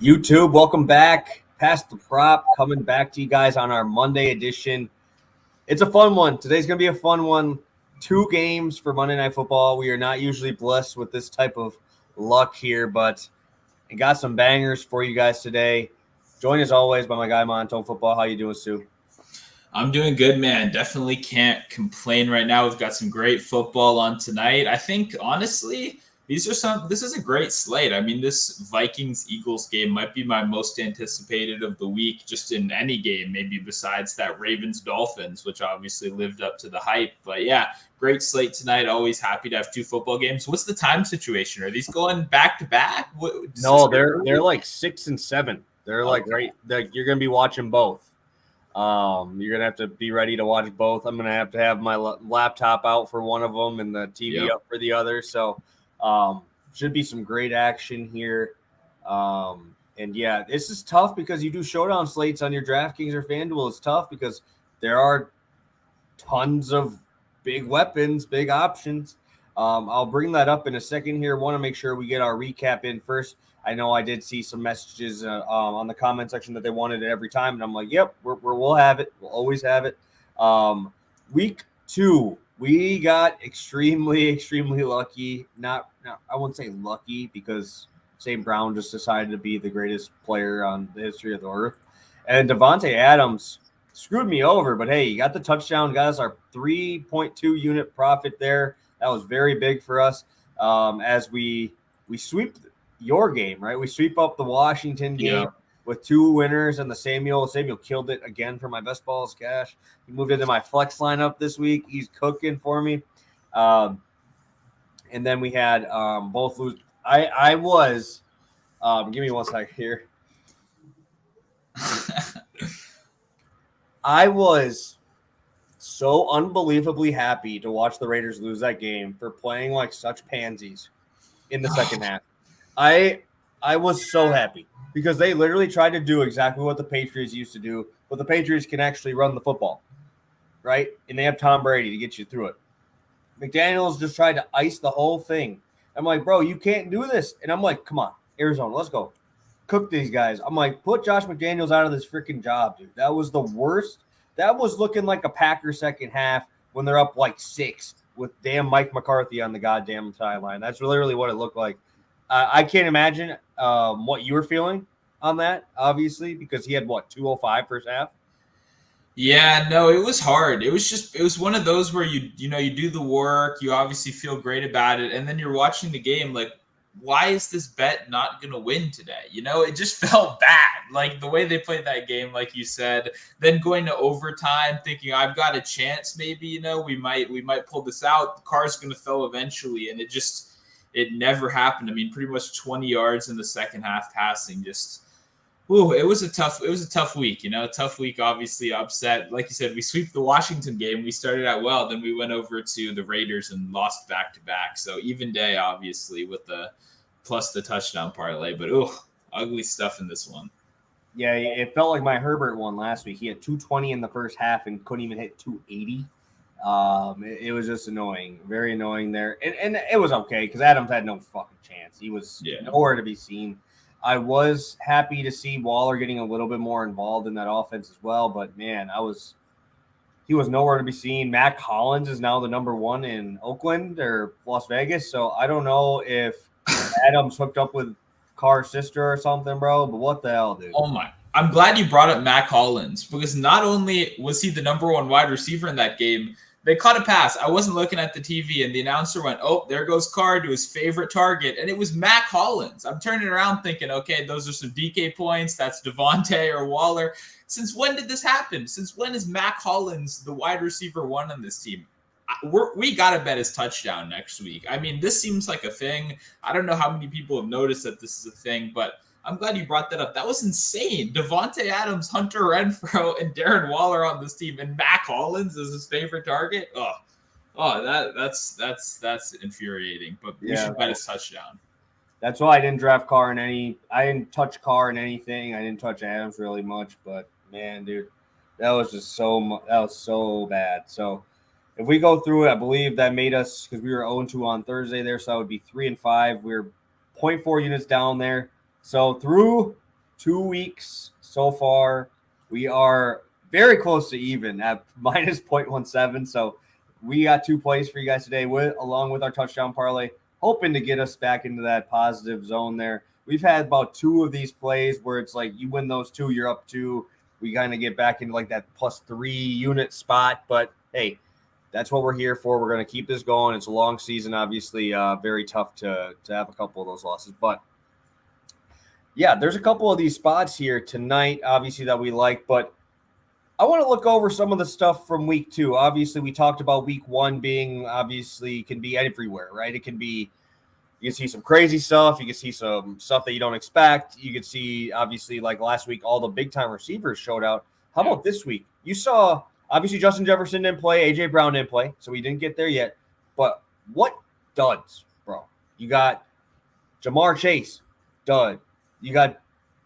YouTube, welcome back. Past the Prop, coming back to you guys on our Monday edition. It's a fun one. Today's going to be a fun one. 2 games for Monday Night Football. We are not usually blessed with this type of luck here, but I got some bangers for you guys today. Joined as always by my guy Monto Football. How you doing, Stu? I'm doing good, man. Definitely can't complain right now. We've got some great football on tonight. I think, honestly, this is a great slate. I mean, this Vikings-Eagles game might be my most anticipated of the week, just in any game, maybe besides that Ravens-Dolphins, which obviously lived up to the hype. But yeah, great slate tonight. Always happy to have 2 football games. What's the time situation? Are these going back to back? No, they're like 6 and 7. They're like right. You're going to be watching both. You're gonna have to be ready to watch both. I'm gonna have my laptop out for one of them and the TV up for the other. So, should be some great action here. And yeah, this is tough because you do showdown slates on your DraftKings or FanDuel. It's tough because there are tons of big weapons, big options. I'll bring that up in a second here. Want to make sure we get our recap in first. I know I did see some messages on the comment section that they wanted it every time, and I'm like, yep, we'll have it. We'll always have it. Week 2, we got extremely lucky. Not I wouldn't say lucky because St. Brown just decided to be the greatest player on the history of the earth. And Davante Adams screwed me over, but hey, he got the touchdown, got us our 3.2 unit profit there. That was very big for us as we sweep your game, right? We sweep up the Washington game with 2 winners and the Samuel. Samuel killed it again for my best balls cash. He moved into my flex lineup this week. He's cooking for me. And then we had both lose. I was give me one sec here. I was so unbelievably happy to watch the Raiders lose that game for playing like such pansies in the second half. I was so happy because they literally tried to do exactly what the Patriots used to do, but the Patriots can actually run the football, right? And they have Tom Brady to get you through it. McDaniels just tried to ice the whole thing. I'm like, bro, you can't do this. And I'm like, come on, Arizona, let's go. Cook these guys. I'm like, put Josh McDaniels out of this freaking job, dude. That was the worst. That was looking like a Packer second half when they're up like 6 with damn Mike McCarthy on the goddamn sideline. That's literally what it looked like. I can't imagine what you were feeling on that, obviously, because he had, 205 first half? Yeah, no, it was hard. It was one of those where you do the work, you obviously feel great about it, and then you're watching the game like, why is this bet not going to win today? It just felt bad. Like the way they played that game, like you said, then going to overtime thinking I've got a chance maybe, we might pull this out. The car's going to fill eventually, and it never happened. I mean, pretty much 20 yards in the second half passing. Just, it was a tough week. Tough week. Obviously, upset. Like you said, we sweep the Washington game. We started out well, then we went over to the Raiders and lost back to back. So even day, obviously, with the plus the touchdown parlay. But ugly stuff in this one. Yeah, it felt like my Herbert one last week. He had 220 in the first half and couldn't even hit 280. It was just annoying, very annoying there. And it was okay because Adams had no fucking chance. He was nowhere to be seen. I was happy to see Waller getting a little bit more involved in that offense as well, but man, he was nowhere to be seen. Mac Hollins is now the number 1 in Oakland or Las Vegas, so I don't know if Adams hooked up with Carr's sister or something, bro, but what the hell, dude? Oh my. I'm glad you brought up Mac Hollins because not only was he the number 1 wide receiver in that game, they caught a pass. I wasn't looking at the TV, and the announcer went, oh, there goes Carr to his favorite target, and it was Mac Hollins. I'm turning around thinking, okay, those are some DK points. That's Devontae or Waller. Since when did this happen? Since when is Mac Hollins the wide receiver 1 on this team? We got to bet his touchdown next week. I mean, this seems like a thing. I don't know how many people have noticed that this is a thing, but I'm glad you brought that up. That was insane. Devontae Adams, Hunter Renfrow, and Darren Waller on this team, and Mac Hollins is his favorite target. That's infuriating. But we should bet his touchdown. That's why I didn't draft Carr in any. I didn't touch Carr in anything. I didn't touch Adams really much. But man, dude, that was just so bad. So if we go through it, I believe that made us because we were 0-2 on Thursday there, so that would be 3-5. We're 0.4 units down there. So through 2 weeks so far. We are very close to even at minus 0.17. So we got 2 plays for you guys today, along with our touchdown parlay, hoping to get us back into that positive zone there. We've had about 2 of these plays where it's like you win those 2, you're up 2. We kind of get back into like that +3 unit spot. But hey, that's what we're here for. We're going to keep this going. It's a long season, obviously. Very tough to have a couple of those losses. But yeah, there's a couple of these spots here tonight, obviously, that we like. But I want to look over some of the stuff from week 2. Obviously, we talked about week 1 being obviously can be everywhere, right? It can be, you can see some crazy stuff. You can see some stuff that you don't expect. You can see, obviously, like last week, all the big time receivers showed out. How about this week? You saw, obviously, Justin Jefferson didn't play. A.J. Brown didn't play, so we didn't get there yet. But what duds, bro? You got Jamar Chase, dud. You got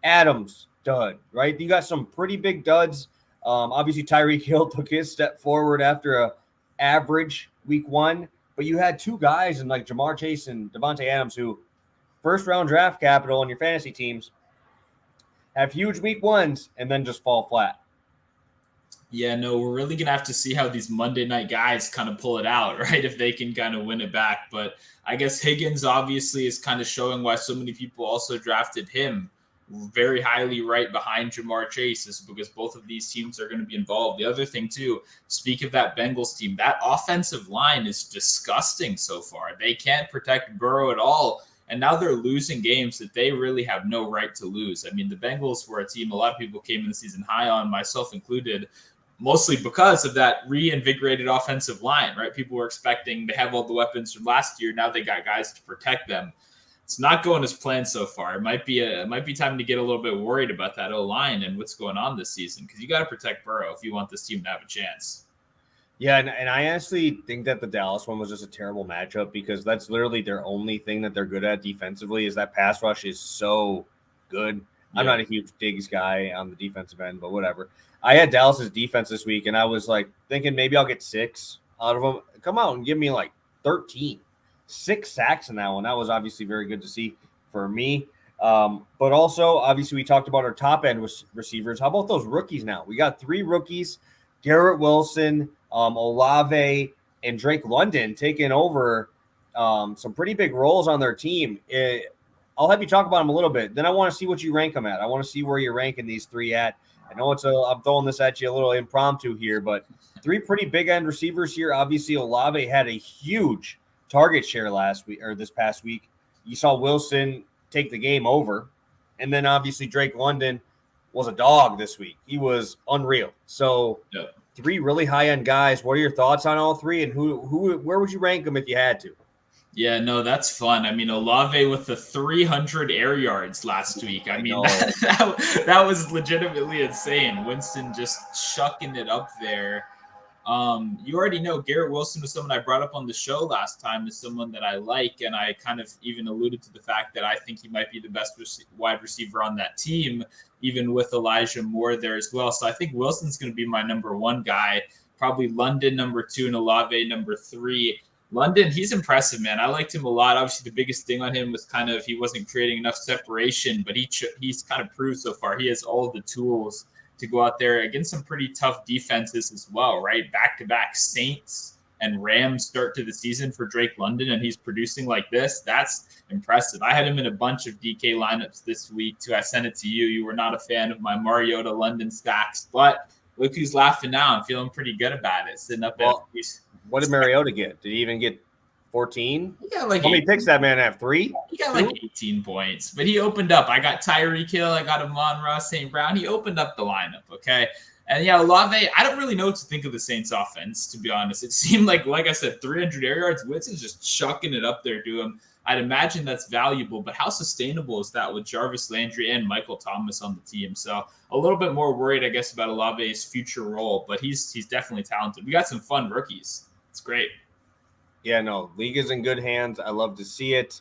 Adams, dud, right? You got some pretty big duds. Obviously, Tyreek Hill took his step forward after a average week 1. But you had 2 guys in like Jamar Chase and Devontae Adams who first-round draft capital on your fantasy teams have huge week 1s and then just fall flat. Yeah, no, we're really going to have to see how these Monday night guys kind of pull it out, right? If they can kind of win it back. But I guess Higgins obviously is kind of showing why so many people also drafted him very highly right behind Jamar Chase, is because both of these teams are going to be involved. The other thing too, speak of that Bengals team, that offensive line is disgusting so far. They can't protect Burrow at all. And now they're losing games that they really have no right to lose. I mean, the Bengals were a team a lot of people came in the season high on, myself included, mostly because of that reinvigorated offensive line, right? People were expecting to have all the weapons from last year. Now they got guys to protect them. It's not going as planned so far. It might be time to get a little bit worried about that O-line and what's going on this season, because you got to protect Burrow if you want this team to have a chance. Yeah, and I honestly think that the Dallas one was just a terrible matchup, because that's literally their only thing that they're good at defensively is that pass rush is so good. Yeah. I'm not a huge Diggs guy on the defensive end, but whatever. I had Dallas's defense this week, and I was like thinking maybe I'll get 6 out of them. Come out and give me like 13. 6 sacks in that one. That was obviously very good to see for me. But also, obviously, we talked about our top end receivers. How about those rookies now? We got 3 rookies, Garrett Wilson, Olave, and Drake London taking over some pretty big roles on their team. I'll have you talk about them a little bit. Then I want to see what you rank them at. I want to see where you're ranking these 3 at. I know I'm throwing this at you a little impromptu here, but 3 pretty big end receivers here. Obviously, Olave had a huge target share last week or this past week. You saw Wilson take the game over, and then obviously Drake London was a dog this week. He was unreal. So 3 really high end guys. What are your thoughts on all 3, and where would you rank them if you had to? Yeah, no, that's fun. I mean, Olave with the 300 air yards last week. I mean, that was legitimately insane. Winston just chucking it up there. You already know Garrett Wilson was someone I brought up on the show last time as someone that I like, and I kind of even alluded to the fact that I think he might be the best wide receiver on that team, even with Elijah Moore there as well. So I think Wilson's going to be my number 1 guy, probably London number 2 and Olave number 3. London, he's impressive, man. I liked him a lot. Obviously, the biggest thing on him was kind of he wasn't creating enough separation, but he's kind of proved so far he has all the tools to go out there against some pretty tough defenses as well, right? Back-to-back Saints and Rams start to the season for Drake London, and he's producing like this. That's impressive. I had him in a bunch of DK lineups this week, too. I sent it to you. You were not a fan of my Mariota London stacks, but look who's laughing now. I'm feeling pretty good about it. Sitting up at what did Mariota get? Did he even get 14? He got like how many picks that man have? 3? He got like 18 points, but he opened up. I got Tyreek Hill. I got Amon-Ra St. Brown. He opened up the lineup, okay? And yeah, Olave, I don't really know what to think of the Saints offense, to be honest. It seemed like I said, 300 air yards. Witz is just chucking it up there to him. I'd imagine that's valuable, but how sustainable is that with Jarvis Landry and Michael Thomas on the team? So a little bit more worried, I guess, about Olave's future role, but he's definitely talented. We got some fun rookies. It's great. Yeah, no, league is in good hands. I love to see it.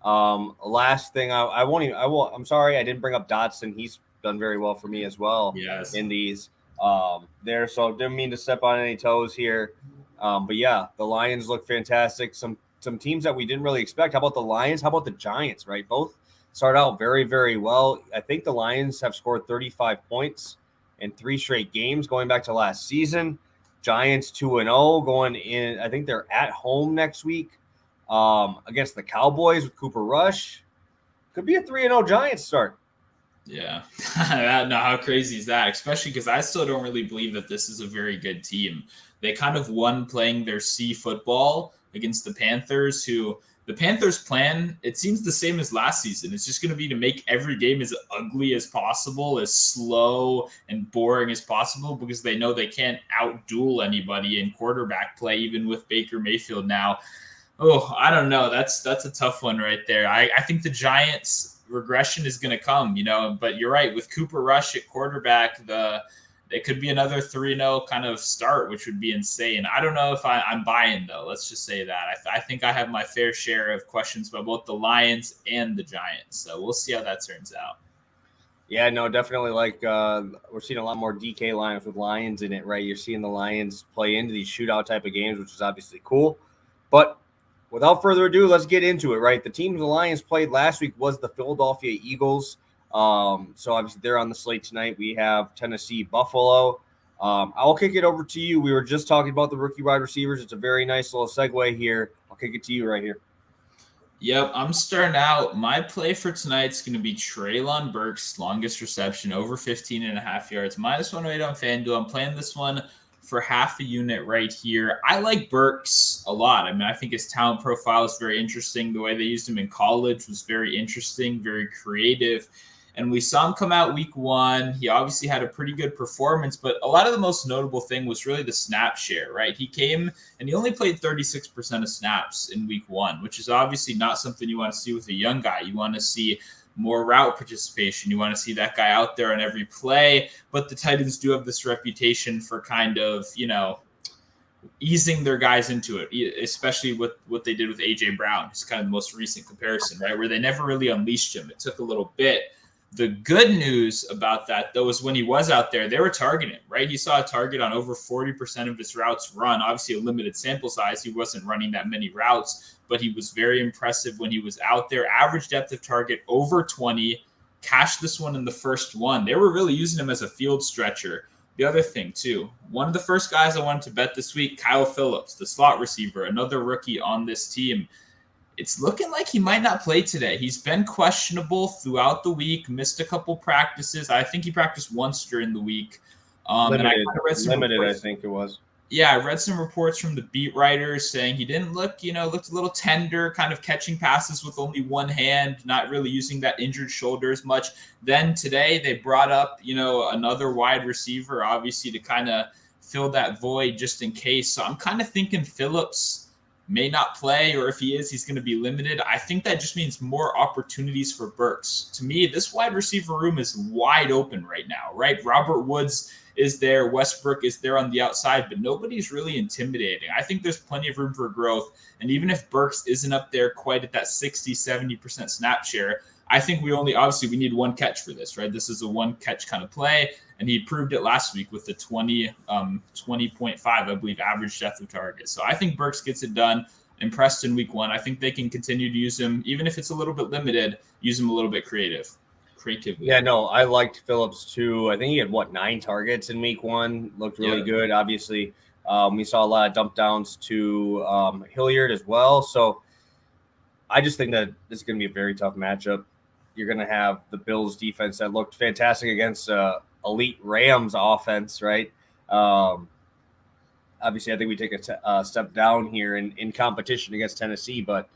Last thing, I'm sorry I didn't bring up Dawson. He's done very well for me as well. Yes. In these there, so didn't mean to step on any toes here. But yeah, the Lions look fantastic. Some teams that we didn't really expect. How about the Lions? How about the Giants? Right, both started out very, very well. I think the Lions have scored 35 points in 3 straight games going back to last season. Giants 2-0 going in. I think they're at home next week against the Cowboys with Cooper Rush. Could be a 3-0 Giants start. Yeah. No, how crazy is that? Especially because I still don't really believe that this is a very good team. They kind of won playing their C football against the Panthers, who the Panthers' plan, it seems the same as last season. It's just going to be to make every game as ugly as possible, as slow and boring as possible, because they know they can't outduel anybody in quarterback play, even with Baker Mayfield now. Oh, I don't know. That's a tough one right there. I think the Giants regression is going to come, but you're right. With Cooper Rush at quarterback, it could be another 3-0 kind of start, which would be insane. I don't know if I'm buying, though. Let's just say that. I think I have my fair share of questions about both the Lions and the Giants. So we'll see how that turns out. Yeah, no, definitely. We're seeing a lot more DK lineups with Lions in it, right? You're seeing the Lions play into these shootout type of games, which is obviously cool. But without further ado, let's get into it, right? The team the Lions played last week was the Philadelphia Eagles. So obviously they're on the slate tonight. We have Tennessee, Buffalo. I'll kick it over to you. We were just talking about the rookie wide receivers. It's a very nice little segue here. I'll kick it to you right here. Yep, I'm starting out. My play for tonight's going to be Treylon Burks, longest reception, over 15.5 yards, -108 on FanDuel. I'm playing this one for half a unit right here. I like Burks a lot. I mean, I think his talent profile is very interesting. The way they used him in college was very interesting, very creative. And we saw him come out week 1. He obviously had a pretty good performance, but a lot of the most notable thing was really the snap share, right? He came and he only played 36% of snaps in week 1, which is obviously not something you want to see with a young guy. You want to see more route participation. You want to see that guy out there on every play. But the Titans do have this reputation for kind of, easing their guys into it, especially with what they did with A.J. Brown. It's kind of the most recent comparison, right? Where they never really unleashed him. It took a little bit. The good news about that, though, is when he was out there, they were targeting him, right? He saw a target on over 40% of his routes run. Obviously, a limited sample size. He wasn't running that many routes, but he was very impressive when he was out there. Average depth of target over 20. Cashed this one in the first one. They were really using him as a field stretcher. The other thing, too, one of the first guys I wanted to bet this week, Kyle Phillips, the slot receiver, another rookie on this team. It's looking like he might not play today. He's been questionable throughout the week, missed a couple practices. I think he practiced once during the week. Limited, I think it was. Yeah, I read some reports from the beat writers saying he didn't looked a little tender, kind of catching passes with only one hand, not really using that injured shoulder as much. Then today they brought up, another wide receiver, obviously, to kind of fill that void just in case. So I'm kind of thinking Phillips may not play, or if he is, he's going to be limited. I think that just means more opportunities for Burks. To me, this wide receiver room is wide open right now, right? Robert Woods is there. Westbrook is there on the outside, but nobody's really intimidating. I think there's plenty of room for growth. And even if Burks isn't up there quite at that 60-70% snap share, I think we need one catch for this, right? This is a one catch kind of play. And he proved it last week with the 20.5, I believe, average depth of target. So I think Burks gets it done. Impressed in week 1. I think they can continue to use him, even if it's a little bit limited, use him a little bit creatively. Yeah, no, I liked Phillips too. I think he had 9 targets in week 1. Looked really good. Obviously, we saw a lot of dump downs to Hilliard as well. So I just think that this is going to be a very tough matchup. You're going to have the Bills defense that looked fantastic against elite Rams offense, right? Obviously, I think we take a step down here in competition against Tennessee, but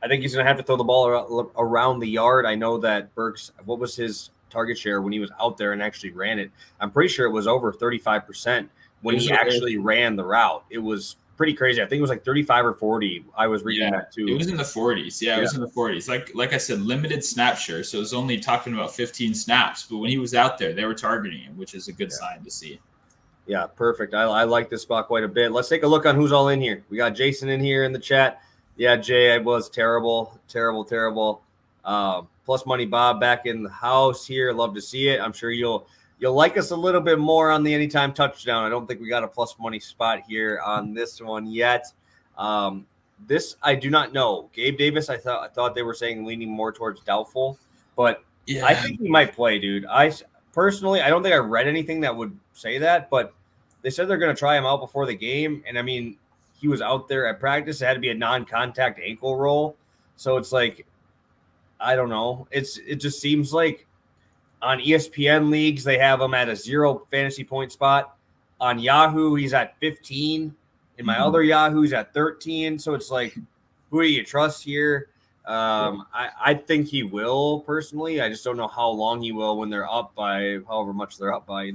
I think he's going to have to throw the ball around the yard. I know that Burks, what was his target share when he was out there and actually ran it? I'm pretty sure it was over 35% when he actually ran the route. It was pretty crazy. I think it was like 35 or 40. I was reading that too. It was in the 40s. Yeah, it was in the 40s. Like I said, limited snap share. So it was only talking about 15 snaps. But when he was out there, they were targeting him, which is a good sign to see. Yeah, perfect. I like this spot quite a bit. Let's take a look on who's all in here. We got Jason in here in the chat. Yeah, Jay, I was terrible. Plus Money Bob back in the house here. Love to see it. I'm sure you'll like us a little bit more on the anytime touchdown. I don't think we got a plus money spot here on this one yet. this I do not know. Gabe Davis, I thought they were saying leaning more towards doubtful, but I think he might play, dude. I personally, I don't think I read anything that would say that, but they said they're going to try him out before the game, and I mean, he was out there at practice. It had to be a non-contact ankle roll, so it's like, I don't know. It just seems like on ESPN leagues they have him at a 0 fantasy point spot. On Yahoo, he's at 15. In my other Yahoo, he's at 13. So it's like, who do you trust here? I think he will personally. I just don't know how long he will when they're up by however much they're up by,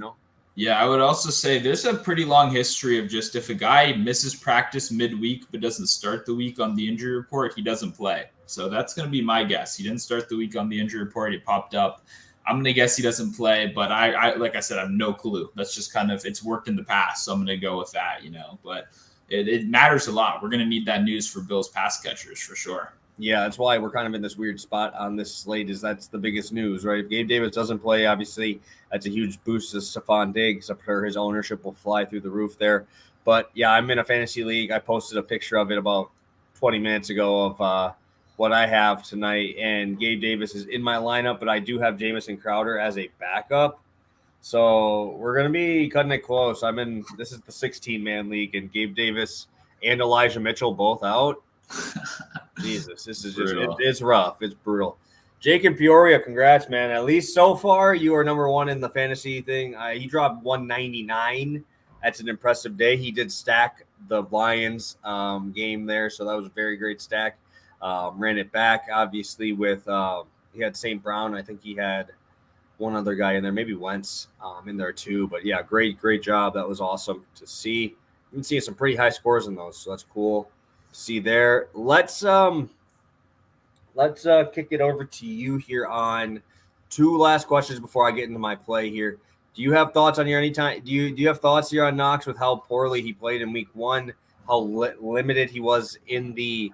Yeah, I would also say there's a pretty long history of just if a guy misses practice midweek but doesn't start the week on the injury report, he doesn't play. So that's going to be my guess. He didn't start the week on the injury report. He popped up. I'm going to guess he doesn't play, but I like I said, I have no clue. That's just kind of, it's worked in the past, so I'm going to go with that, But it matters a lot. We're going to need that news for Bills pass catchers for sure. Yeah, that's why we're kind of in this weird spot on this slate. That's the biggest news, right? If Gabe Davis doesn't play, obviously that's a huge boost to Stephon Diggs. I'm sure his ownership will fly through the roof there. But yeah, I'm in a fantasy league. I posted a picture of it about 20 minutes ago of what I have tonight, and Gabe Davis is in my lineup, but I do have Jamison Crowder as a backup. So we're going to be cutting it close. This is the 16-man league, and Gabe Davis and Elijah Mitchell both out. Jesus, this is just it's rough. It's brutal. Jake and Peoria, congrats, man. At least so far, you are number one in the fantasy thing. He dropped 199. That's an impressive day. He did stack the Lions game there, so that was a very great stack. Ran it back, obviously, with he had St. Brown. I think he had one other guy in there, maybe Wentz in there too. But yeah, great job. That was awesome to see. I've been seeing some pretty high scores in those, so that's cool to see there. Let's kick it over to you here on two last questions before I get into my play here. Do you have thoughts on your anytime? Do you have thoughts here on Knox with how poorly he played in week one, how limited he was in the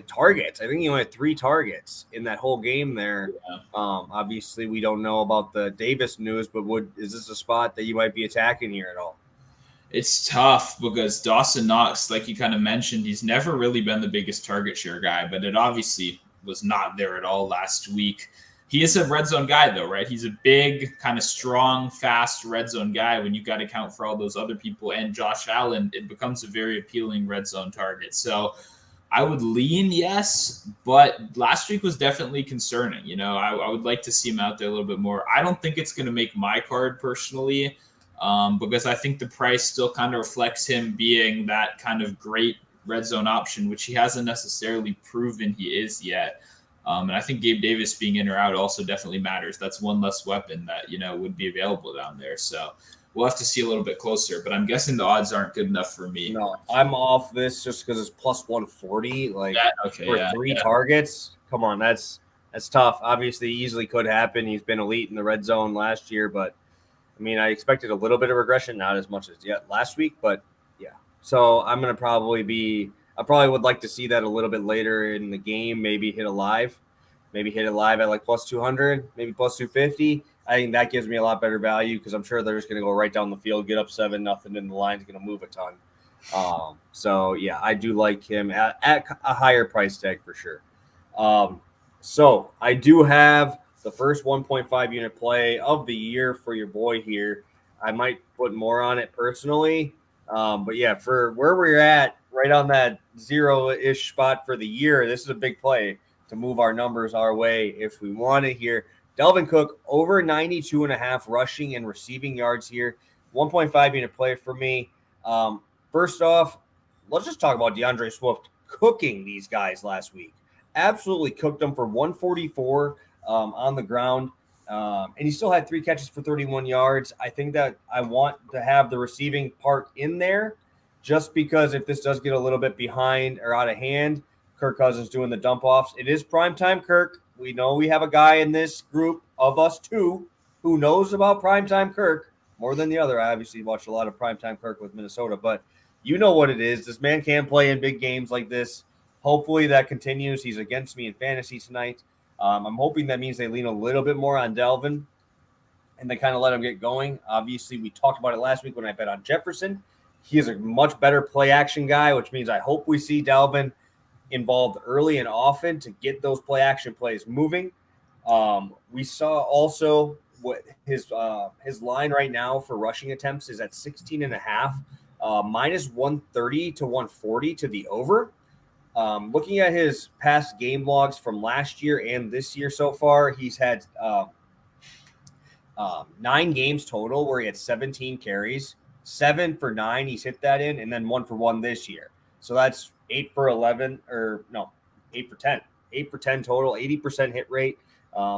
targets? I think he only had 3 targets in that whole game there. Yeah. Obviously, we don't know about the Davis news, but is this a spot that you might be attacking here at all? It's tough because Dawson Knox, like you kind of mentioned, he's never really been the biggest target share guy, but it obviously was not there at all last week. He is a red zone guy, though, right? He's a big, kind of strong, fast red zone guy. When you got to count for all those other people and Josh Allen, it becomes a very appealing red zone target. So I would lean yes, but last week was definitely concerning. I would like to see him out there a little bit more. I don't think it's going to make my card personally, because I think the price still kind of reflects him being that kind of great red zone option, which he hasn't necessarily proven he is yet. And I think Gabe Davis being in or out also definitely matters. That's one less weapon that, would be available down there. So we'll have to see a little bit closer, but I'm guessing the odds aren't good enough for me. No, I'm off this just because it's plus 140. For 3 targets. Come on, that's tough. Obviously, easily could happen. He's been elite in the red zone last year, but I mean, I expected a little bit of regression, not as much as yet last week, but yeah. So I'm going to I probably would like to see that a little bit later in the game, maybe hit it live at like plus 200, maybe plus 250. I think that gives me a lot better value because I'm sure they're just going to go right down the field, get up 7-0, and the line's going to move a ton. So yeah, I do like him at a higher price tag for sure. So I do have the first 1.5 unit play of the year for your boy here. I might put more on it personally. But yeah, for where we're at, right on that 0-ish spot for the year, this is a big play to move our numbers our way if we want it here. Dalvin Cook over 92.5 rushing and receiving yards here. 1.5 unit play for me. First off, let's just talk about DeAndre Swift cooking these guys last week. Absolutely cooked them for 144 on the ground. And he still had 3 catches for 31 yards. I think that I want to have the receiving part in there just because if this does get a little bit behind or out of hand, Kirk Cousins doing the dump offs. It is primetime Kirk. We know we have a guy in this group of us too who knows about primetime Kirk more than the other. I obviously watched a lot of primetime Kirk with Minnesota, but you know what it is. This man can play in big games like this. Hopefully that continues. He's against me in fantasy tonight. I'm hoping that means they lean a little bit more on Dalvin and they kind of let him get going. Obviously, we talked about it last week when I bet on Jefferson. he is a much better play action guy, which means I hope we see Dalvin involved early and often to get those play action plays moving. We saw also what his line right now for rushing attempts is at 16.5, minus 130 to 140 to the over. Looking at his past game logs from last year and this year so far, he's had 9 games total where he had 17 carries, 7 for 9. He's hit that in, and then 1 for 1 this year. So that's 8 for 11, or no, 8 for 10. 8 for 10 total, 80% hit rate.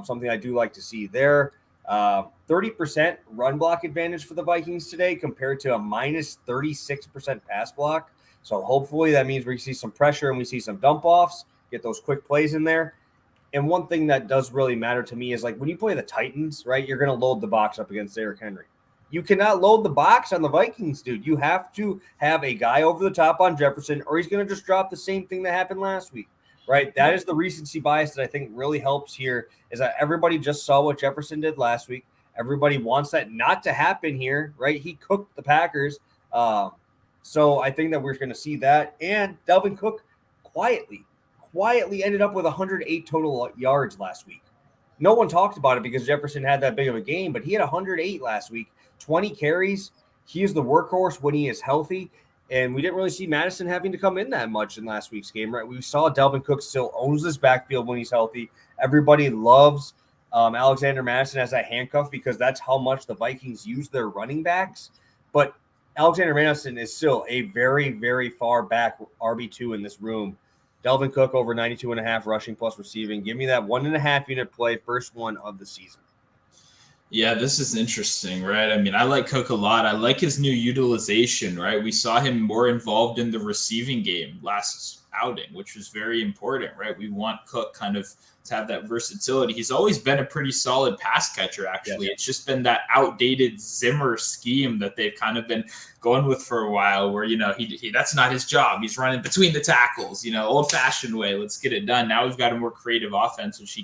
Something I do like to see there. 30% run block advantage for the Vikings today compared to a minus 36% pass block. So hopefully that means we see some pressure and we see some dump offs, get those quick plays in there. And one thing that does really matter to me is like when you play the Titans, right, you're going to load the box up against Derrick Henry. You cannot load the box on the Vikings, dude. You have to have a guy over the top on Jefferson, or he's going to just drop the same thing that happened last week, right? That is the recency bias that I think really helps here, is that everybody just saw what Jefferson did last week. Everybody wants that not to happen here, right? He cooked the Packers. So I think that we're going to see that. And Dalvin Cook quietly ended up with 108 total yards last week. No one talked about it because Jefferson had that big of a game, but he had 108 last week, 20 carries. He is the workhorse when he is healthy. And we didn't really see Madison having to come in that much in last week's game, right? We saw Dalvin Cook still owns this backfield when he's healthy. Everybody loves Alexander Madison as a handcuff because that's how much the Vikings use their running backs. But Alexander Madison is still a very, very far back RB2 in this room. Dalvin Cook over 92.5 rushing plus receiving. Give me that 1.5 unit play, first one of the season. Yeah, this is interesting, right? I mean, I like Cook a lot. I like his new utilization, right? We saw him more involved in the receiving game last outing, which was very important, right? We want Cook kind of to have that versatility. He's always been a pretty solid pass catcher, actually. Yes. It's just been that outdated Zimmer scheme that they've kind of been going with for a while where, you know, he that's not his job. He's running between the tackles, you know, old-fashioned way. Let's get it done. Now we've got a more creative offense, which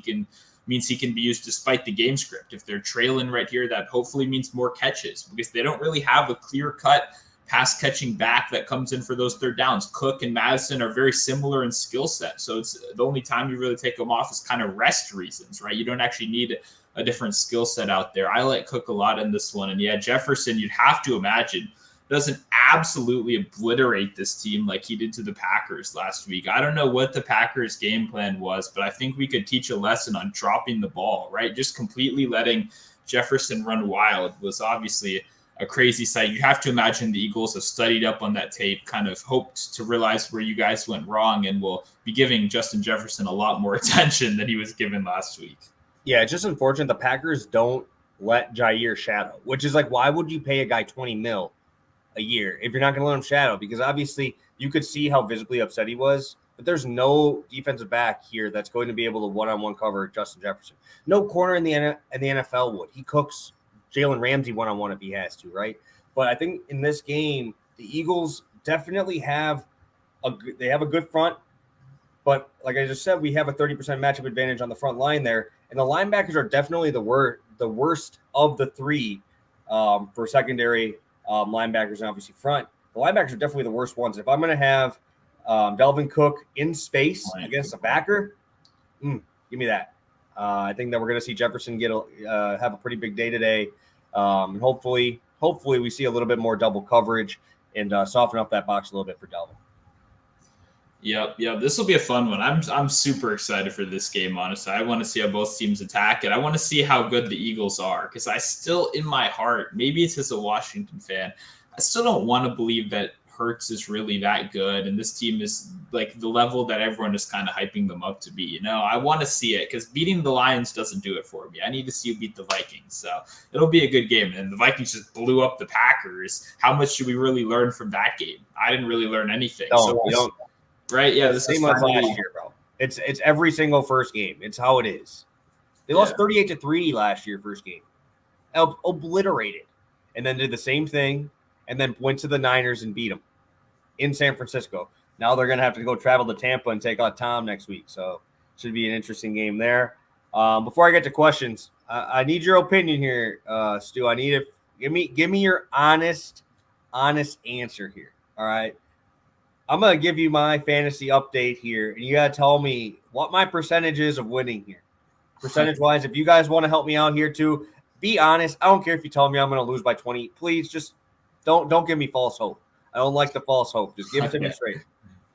means he can be used despite the game script. If they're trailing right here, that hopefully means more catches because they don't really have a clear-cut pass catching back that comes in for those third downs. Cook and Madison are very similar in skill set. So it's the only time you really take them off is kind of rest reasons, right? You don't actually need a different skill set out there. I like Cook a lot in this one. And yeah, Jefferson, you'd have to imagine, doesn't absolutely obliterate this team like he did to the Packers last week. I don't know what the Packers game plan was, but I think we could teach a lesson on dropping the ball, right? Just completely letting Jefferson run wild was obviously a crazy sight. You have to imagine the Eagles have studied up on that tape, kind of hoped to realize where you guys went wrong, and will be giving Justin Jefferson a lot more attention than he was given last week. Yeah, it's just unfortunate the Packers don't let Jair shadow, which is like, why would you pay a guy $20 million a year if you're not going to let him shadow? Because obviously you could see how visibly upset he was, but there's no defensive back here that's going to be able to one-on-one cover Justin Jefferson. No corner in the NFL would. He cooks Jalen Ramsey one-on-one if he has to, right? But I think in this game, the Eagles definitely have a good front. But like I just said, we have a 30% matchup advantage on the front line there. And the linebackers are definitely the worst of the three for secondary linebackers and obviously front. The linebackers are definitely the worst ones. If I'm going to have Dalvin Cook in space against a backer, give me that. I think that we're going to see Jefferson have a pretty big day today. And hopefully we see a little bit more double coverage and soften up that box a little bit for Dalvin. Yep. This will be a fun one. I'm super excited for this game, honestly. I want to see how both teams attack it. I want to see how good the Eagles are because I still, in my heart, maybe it's as a Washington fan, I still don't want to believe that Hurts is really that good and this team is like the level that everyone is kind of hyping them up to be. You know, I want to see it because beating the Lions doesn't do it for me. I need to see you beat the Vikings. So it'll be a good game. And the Vikings just blew up the Packers. How much should we really learn from that game? I didn't really learn anything. No, so we don't. Right? Yeah, this is last year, bro. It's every single first game. It's how it is. They lost 38-3 last year, first game. Obliterated. And then did the same thing and then went to the Niners and beat them in San Francisco. Now they're going to have to go travel to Tampa and take on Tom next week. So should be an interesting game there. Before I get to questions, I need your opinion here, Stu. I need give me your honest honest answer here. All right. I'm going to give you my fantasy update here, and you got to tell me what my percentage is of winning here. Percentage-wise, if you guys want to help me out here too, be honest. I don't care if you tell me I'm going to lose by 20. Please just don't give me false hope. I don't like the false hope. Just give it to me straight.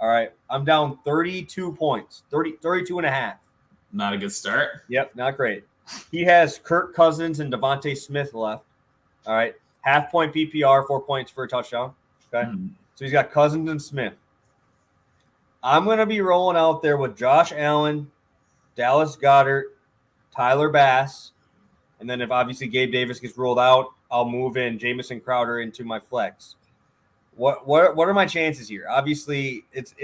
All right. I'm down 32 points, 32 and a half. Not a good start. Yep, not great. He has Kirk Cousins and Devontae Smith left. All right. Half-point PPR, 4 points for a touchdown. Okay. So he's got Cousins and Smith. I'm going to be rolling out there with Josh Allen, Dallas Goedert, Tyler Bass, and then if obviously Gabe Davis gets ruled out, I'll move in Jamison Crowder into my flex. What are my chances here? Obviously, it's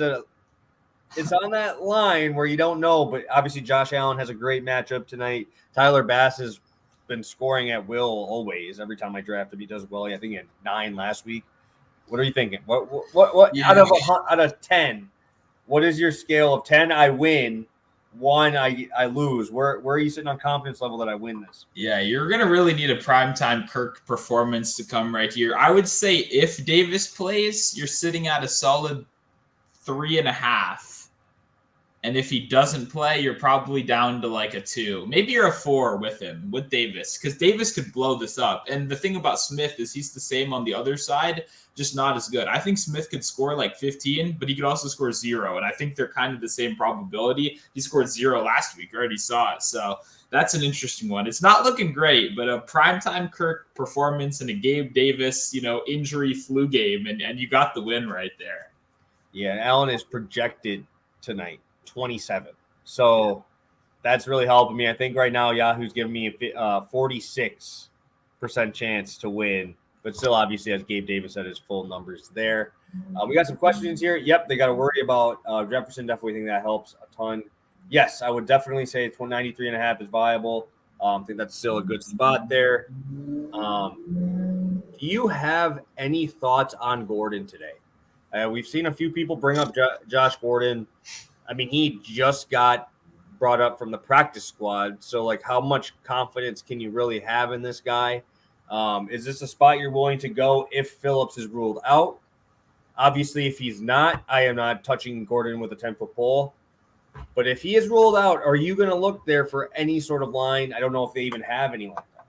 on that line where you don't know, but obviously Josh Allen has a great matchup tonight. Tyler Bass has been scoring at will always. Every time I draft him, he does well. I think he had 9 last week. What are you thinking? What Yeah. out of 10? What is your scale of 10? I win. 1, I lose. Where are you sitting on confidence level that I win this? Yeah, you're gonna really need a primetime Kirk performance to come right here. I would say if Davis plays, you're sitting at a solid 3.5. And if he doesn't play, you're probably down to like a 2. Maybe you're a 4 with him, with Davis, because Davis could blow this up. And the thing about Smith is he's the same on the other side, just not as good. I think Smith could score like 15, but he could also score 0. And I think they're kind of the same probability. He scored 0 last week. I already saw it. So that's an interesting one. It's not looking great, but a primetime Kirk performance and a Gabe Davis, injury flu game, and you got the win right there. Yeah, Allen is projected tonight. 27. So that's really helping me. I think right now Yahoo's giving me a 46% chance to win, but still obviously has Gabe Davis at his full numbers there. We got some questions here. Yep, they got to worry about Jefferson. Definitely think that helps a ton. Yes, I would definitely say 93.5 is viable. I think that's still a good spot there. Do you have any thoughts on Gordon today? We've seen a few people bring up Josh Gordon. I mean, he just got brought up from the practice squad. So, like, how much confidence can you really have in this guy? Is this a spot you're willing to go if Phillips is ruled out? Obviously, if he's not, I am not touching Gordon with a 10-foot pole. But if he is ruled out, are you going to look there for any sort of line? I don't know if they even have any like that.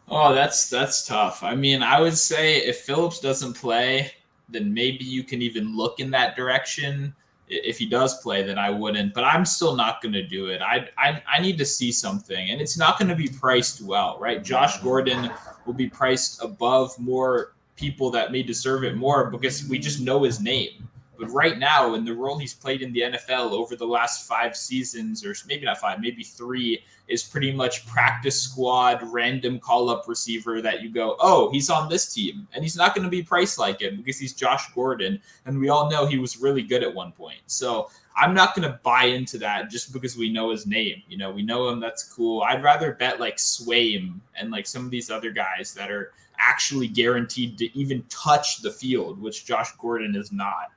Oh, that's tough. I mean, I would say if Phillips doesn't play, then maybe you can even look in that direction. If he does play, then I wouldn't, but I'm still not going to do it. I need to see something, and it's not going to be priced well, right? Josh Gordon will be priced above more people that may deserve it more because we just know his name. But right now, in the role he's played in the NFL over the last 5 seasons, or maybe not 5, maybe 3, is pretty much practice squad, random call-up receiver that you go, oh, he's on this team. And he's not going to be priced like him because he's Josh Gordon. And we all know he was really good at one point. So I'm not going to buy into that just because we know his name. We know him. That's cool. I'd rather bet like Swaim and like some of these other guys that are actually guaranteed to even touch the field, which Josh Gordon is not.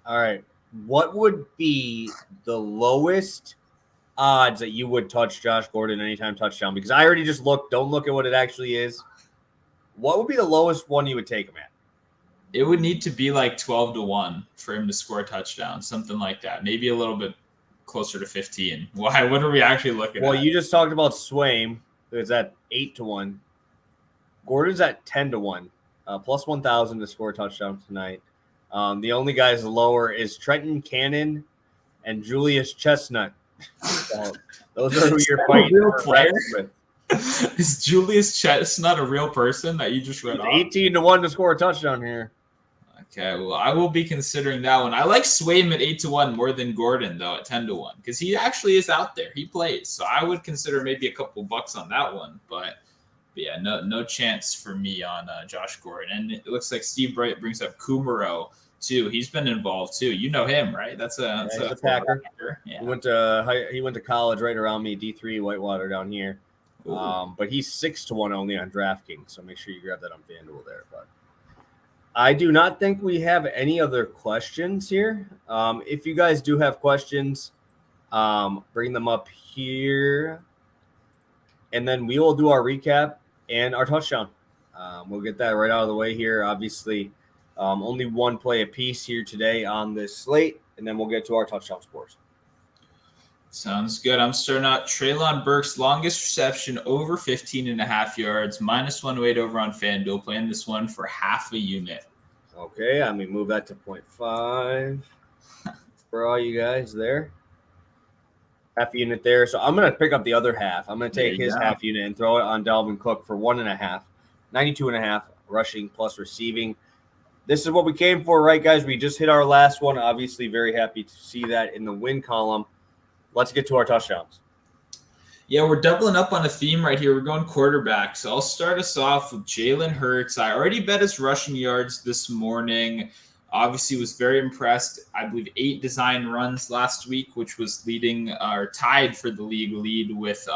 All right. What would be the lowest odds that you would touch Josh Gordon anytime touchdown? Because I already just looked. Don't look at what it actually is. What would be the lowest one you would take him at? It would need to be like 12-1 for him to score a touchdown, something like that. Maybe a little bit closer to 15. Why? What are we actually looking at? Well, you just talked about Swaim. It's at 8-1. Gordon's at 10-1. Plus 1,000 to score a touchdown tonight. The only guys lower is Trenton Cannon and Julius Chestnut. So those are who you're fighting real for player with. Is Julius Chestnut a real person that you just read off? 18-1 to score a touchdown here. Okay, well, I will be considering that one. I like Swaim at 8-1 more than Gordon, though, at 10-1, because he actually is out there. He plays. So I would consider maybe a couple bucks on that one. But yeah, no chance for me on Josh Gordon. And it looks like Steve Bright brings up Kumaro, too. He's been involved, too. You know him, right? That's a Packer. Yeah. He went to college right around me, D3 Whitewater down here. But he's 6-1 only on DraftKings, so make sure you grab that on FanDuel there. But I do not think we have any other questions here. If you guys do have questions, bring them up here, and then we will do our recap and our touchdown. We'll get that right out of the way here. Obviously, only one play apiece here today on this slate, and then we'll get to our touchdown scores. Sounds good. I'm starting out Treylon Burks, longest reception over 15.5 yards, -108 over on FanDuel. Playing this one for half a unit. Okay, I'm going to move that to 0.5 for all you guys there. Half unit there. So I'm going to pick up the other half. I'm going to take his half unit and throw it on Dalvin Cook for 1.5. 92.5 rushing plus receiving. This is what we came for, right, guys? We just hit our last one. Obviously, very happy to see that in the win column. Let's get to our touchdowns. Yeah, we're doubling up on a theme right here. We're going quarterback. So I'll start us off with Jalen Hurts. I already bet his rushing yards this morning. Obviously, was very impressed. I believe 8 design runs last week, which was leading or tied for the league lead with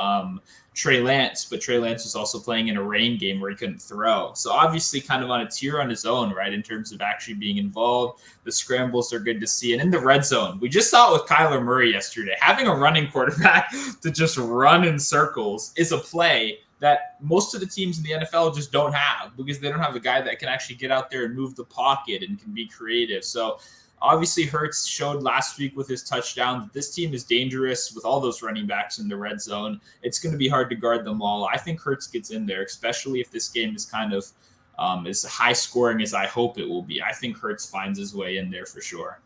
Trey Lance. But Trey Lance was also playing in a rain game where he couldn't throw. So obviously kind of on a tier on his own, right, in terms of actually being involved. The scrambles are good to see. And in the red zone, we just saw it with Kyler Murray yesterday. Having a running quarterback to just run in circles is a play that most of the teams in the NFL just don't have, because they don't have a guy that can actually get out there and move the pocket and can be creative. So obviously Hurts showed last week with his touchdown that this team is dangerous with all those running backs in the red zone. It's going to be hard to guard them all. I think Hurts gets in there, especially if this game is kind of as high scoring as I hope it will be. I think Hurts finds his way in there for sure.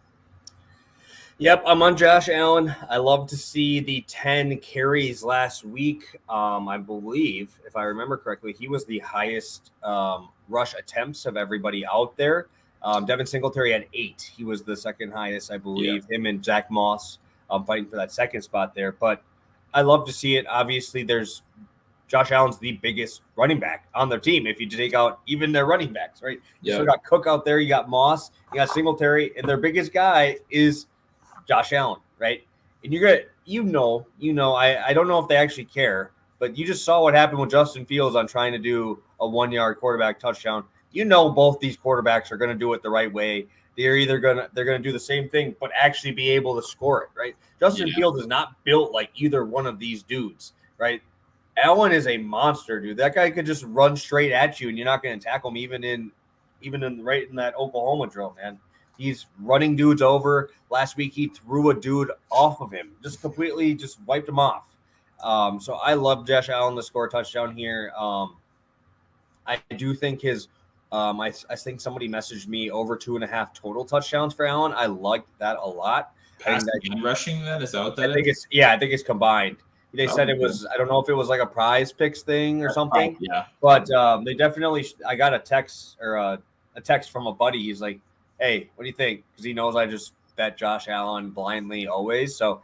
Yep, I'm on Josh Allen. I love to see the 10 carries last week. I believe, if I remember correctly, he was the highest rush attempts of everybody out there. Devin Singletary had 8. He was the second highest, I believe. Yeah. Him and Zach Moss fighting for that second spot there. But I love to see it. Obviously, Josh Allen's the biggest running back on their team if you take out even their running backs, right? You still got Cook out there. You got Moss. You got Singletary. And their biggest guy is Josh Allen, right? And you're gonna, I don't know if they actually care, but you just saw what happened with Justin Fields on trying to do a 1-yard quarterback touchdown. Both these quarterbacks are gonna do it the right way. They're gonna do the same thing, but actually be able to score it, right? Justin Fields is not built like either one of these dudes, right? Allen is a monster, dude. That guy could just run straight at you, and you're not gonna tackle him even in right in that Oklahoma drill, man. He's running dudes over. Last week, he threw a dude off of him, just completely just wiped him off. So I love Josh Allen to score a touchdown here. I do think his I think somebody messaged me over 2.5 total touchdowns for Allen. I liked that a lot. Passing and rushing, then? Is that what that is? I think it's combined. They said it was, I don't know if it was like a prize picks thing or something. Yeah. But they definitely, I got a text or a text from a buddy. He's like, hey, what do you think? Because he knows I just bet Josh Allen blindly always. So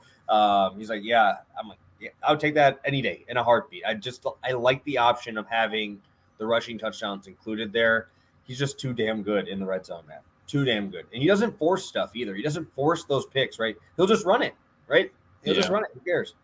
he's like, yeah. I'm like, yeah, I would take that any day in a heartbeat. I like the option of having the rushing touchdowns included there. He's just too damn good in the red zone, man. Too damn good. And he doesn't force stuff either. He doesn't force those picks, right? He'll just run it, right? He'll just run it. Who cares?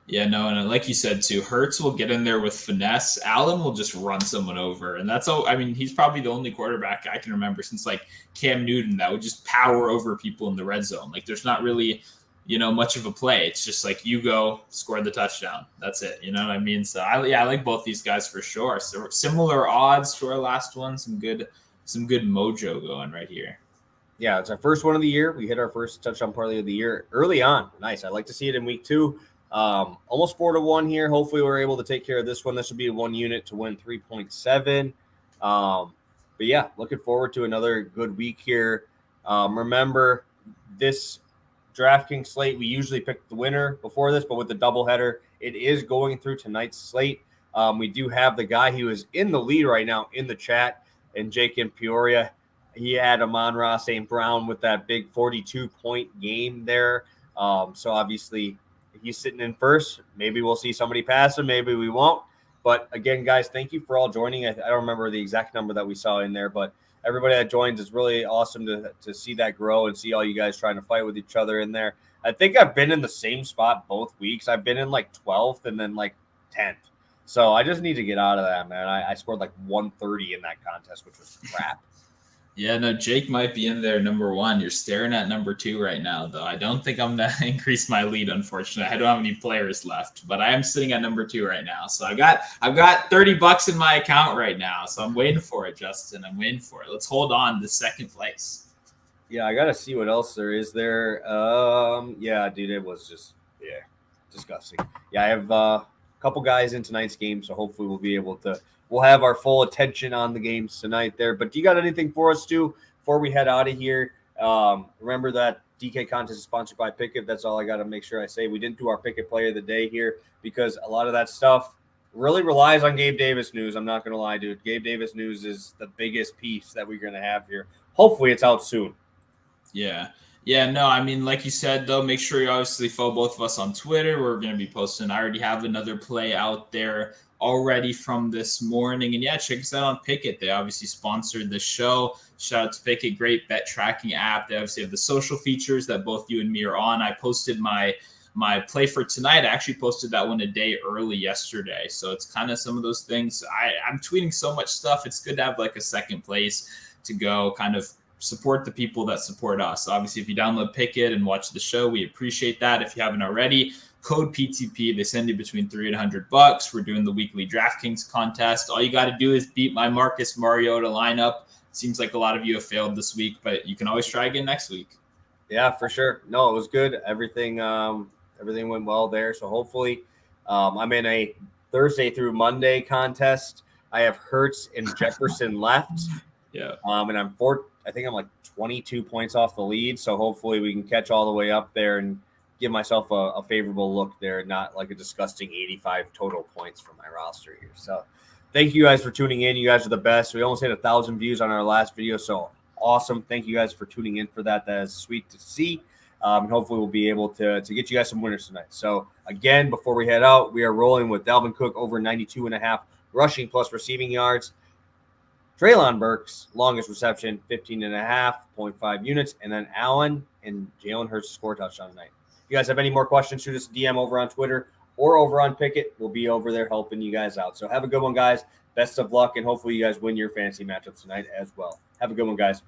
Yeah, no, and like you said too, Hurts will get in there with finesse. Allen will just run someone over, and that's all. I mean, he's probably the only quarterback I can remember since like Cam Newton that would just power over people in the red zone. Like, there's not really, much of a play. It's just like you go score the touchdown. That's it. You know what I mean? So I like both these guys for sure. So similar odds to our last one. Some good mojo going right here. Yeah, it's our first one of the year. We hit our first touchdown parlay of the year early on. Nice. I like to see it in week 2. Almost 4-1 here. Hopefully we're able to take care of this one. This would be a 1 unit to win 3.7. But yeah, looking forward to another good week here. Remember this DraftKings slate, we usually pick the winner before this, but with the doubleheader, it is going through tonight's slate. We do have the guy who is in the lead right now in the chat, and Jake in Peoria. He had Amon-Ra St. Brown with that big 42-point game there. So obviously he's sitting in first. Maybe we'll see somebody pass him. Maybe we won't. But again, guys, thank you for all joining. I don't remember the exact number that we saw in there, but everybody that joins is really awesome to see that grow and see all you guys trying to fight with each other in there. I think I've been in the same spot both weeks. I've been in like 12th and then like 10th. So I just need to get out of that, man. I scored like 130 in that contest, which was crap. Yeah, no, Jake might be in there number 1. You're staring at number 2 right now, though. I don't think I'm gonna increase my lead, unfortunately. I don't have any players left, but I am sitting at number 2 right now. So I've got $30 in my account right now. So I'm waiting for it, Justin. I'm waiting for it. Let's hold on to second place. Yeah, I gotta see what else there is there. Yeah, dude, it was just disgusting. Yeah, I have a couple guys in tonight's game, so hopefully we'll have our full attention on the games tonight there. But do you got anything for us, Stu, before we head out of here? Remember that DK contest is sponsored by Pikkit. That's all I got to make sure I say. We didn't do our Pikkit player of the day here because a lot of that stuff really relies on Gabe Davis news. I'm not going to lie, dude. Gabe Davis news is the biggest piece that we're going to have here. Hopefully it's out soon. Yeah. Yeah, no, I mean, like you said, though, make sure you obviously follow both of us on Twitter. We're going to be posting. I already have another play out there already from this morning. And yeah, check us out on Pikkit. They obviously sponsored the show. Shout out to Pikkit, great bet tracking app. They obviously have the social features that both you and me are on. I posted my play for tonight. I actually posted that one a day early yesterday. So it's kind of some of those things. I'm tweeting so much stuff. It's good to have like a second place to go kind of support the people that support us. Obviously, if you download Pikkit and watch the show, we appreciate that. If you haven't already, code PTP. They send you between $3 and $100. We're doing the weekly DraftKings contest. All you got to do is beat my Marcus Mariota lineup. Seems like a lot of you have failed this week, but you can always try again next week. Yeah, for sure. No, it was good. Everything went well there. So hopefully, I'm in a Thursday through Monday contest. I have Hurts and Jefferson left. Yeah. And I think I'm like 22 points off the lead. So hopefully we can catch all the way up there and give myself a favorable look there, not like a disgusting 85 total points for my roster here. So thank you guys for tuning in. You guys are the best. We almost hit 1,000 views on our last video. So awesome. Thank you guys for tuning in for that. That is sweet to see. And hopefully we'll be able to get you guys some winners tonight. So again, before we head out, we are rolling with Dalvin Cook over 92.5 rushing plus receiving yards. Treylon Burks, longest reception, 15.5 units. And then Allen and Jalen Hurts score touchdown tonight. If you guys have any more questions, shoot us a DM over on Twitter or over on Pikkit. We'll be over there helping you guys out. So have a good one, guys. Best of luck, and hopefully you guys win your fantasy matchups tonight as well. Have a good one, guys.